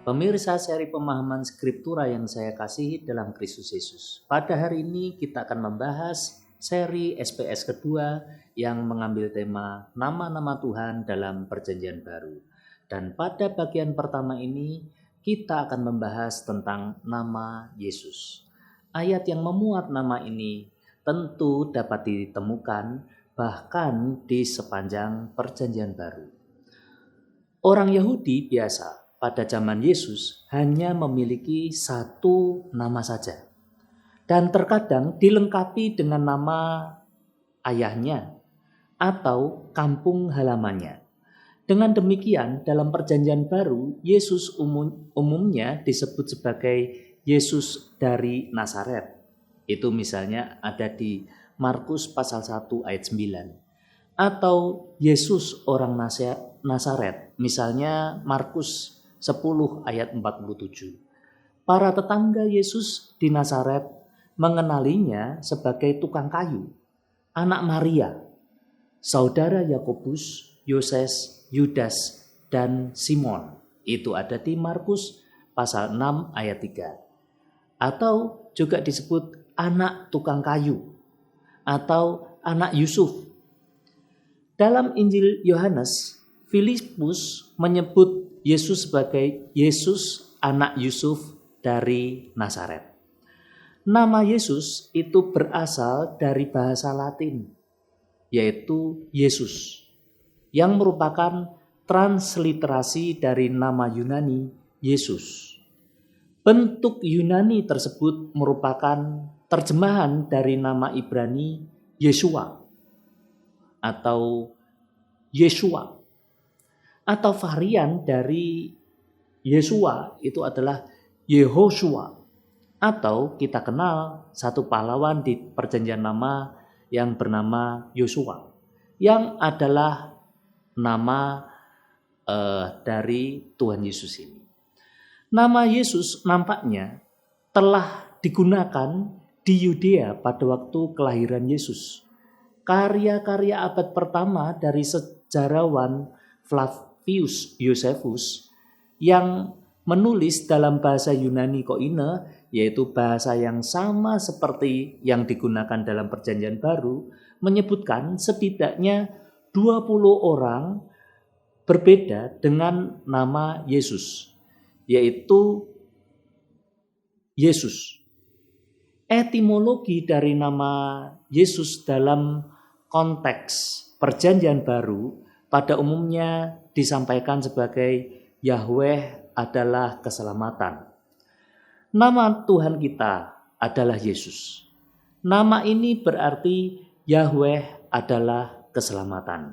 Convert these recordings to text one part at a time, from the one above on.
Pemirsa seri pemahaman Skriptura yang saya kasihi dalam Kristus Yesus. Pada hari ini kita akan membahas seri SPS kedua yang mengambil tema nama-nama Tuhan dalam Perjanjian Baru. Dan pada bagian pertama ini kita akan membahas tentang nama Yesus. Ayat yang memuat nama ini tentu dapat ditemukan bahkan di sepanjang Perjanjian Baru. Orang Yahudi biasa pada zaman Yesus hanya memiliki satu nama saja. Dan terkadang dilengkapi dengan nama ayahnya atau kampung halamannya. Dengan demikian dalam Perjanjian Baru, Yesus umumnya disebut sebagai Yesus dari Nazaret. Itu misalnya ada di Markus pasal 1 ayat 9. Atau Yesus orang Nazaret, misalnya Markus 10 ayat 47. Para tetangga Yesus di Nazaret mengenalinya sebagai tukang kayu, anak Maria, saudara Yakobus, Yoses, Yudas, dan Simon. Itu ada di Markus pasal 6 ayat 3. Atau juga disebut anak tukang kayu atau anak Yusuf. Dalam Injil Yohanes, Filipus menyebut Yesus sebagai Yesus anak Yusuf dari Nazaret. Nama Yesus itu berasal dari bahasa Latin, yaitu Yesus, yang merupakan transliterasi dari nama Yunani Yesus. Bentuk Yunani tersebut merupakan terjemahan dari nama Ibrani Yeshua atau Yeshua. Atau varian dari Yesua itu adalah Yehoshua. Atau kita kenal satu pahlawan di Perjanjian Lama yang bernama Yosua, yang adalah nama dari Tuhan Yesus ini. Nama Yesus nampaknya telah digunakan di Yudea pada waktu kelahiran Yesus. Karya-karya abad pertama dari sejarawan Flavius Josephus yang menulis dalam bahasa Yunani Koine, yaitu bahasa yang sama seperti yang digunakan dalam Perjanjian Baru, menyebutkan setidaknya 20 orang berbeda dengan nama Yesus, yaitu Yesus. Etimologi dari nama Yesus dalam konteks Perjanjian Baru pada umumnya disampaikan sebagai Yahweh adalah keselamatan. Nama Tuhan kita adalah Yesus. Nama ini berarti Yahweh adalah keselamatan.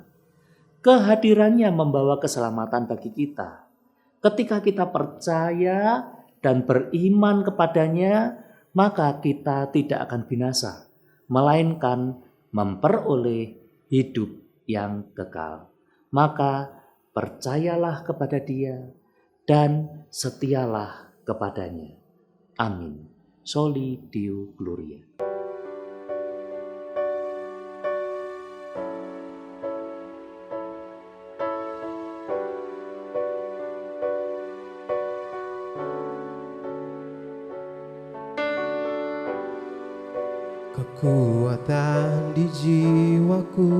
Kehadirannya membawa keselamatan bagi kita. Ketika kita percaya dan beriman kepadanya, maka kita tidak akan binasa, melainkan memperoleh hidup yang kekal. Maka percayalah kepada Dia dan setialah kepadanya. Amin. Soli Deo Gloria. Kekuatan di jiwaku,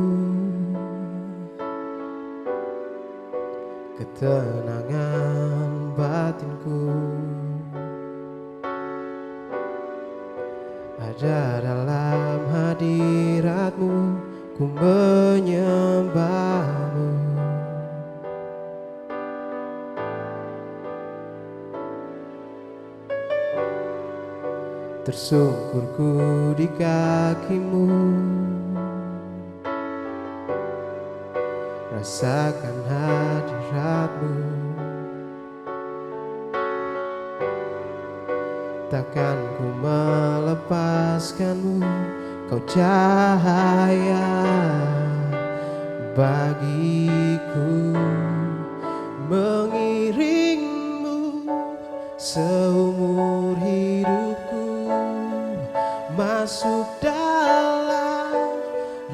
ketenangan batinku, ada dalam hadirat-Mu, ku menyembah-Mu. Tersungkurku di kaki-Mu, rasakan hadirat-Mu. Takkan ku melepaskan-Mu, Kau cahaya bagiku. Mengiring-Mu seumur hidupku, masuk dalam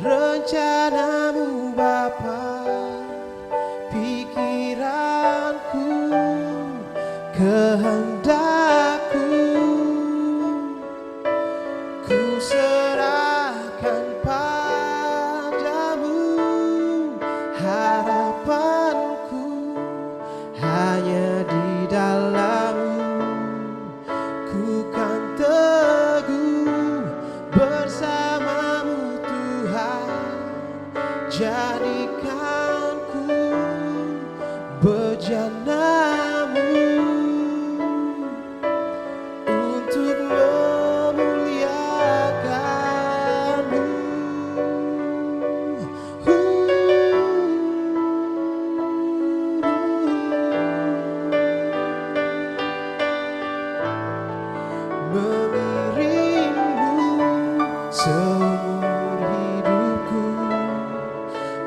rencana-Mu Bapa. Pikiranku serahkan padamu, harapanku hanya di dalam-Mu. Ku kan teguh bersama-Mu Tuhan, jadikanku bejana-Mu untuk memuliakan-Mu. Mengiringmu seumur hidupku,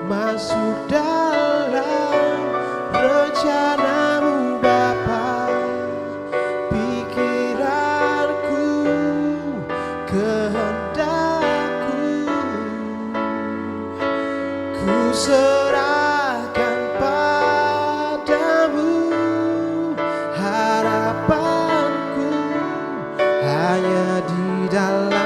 masuk dalam rencana-Mu Bapa. Pikiranku, kehendakku, ku serahkan padamu, harapanku hanya di dalam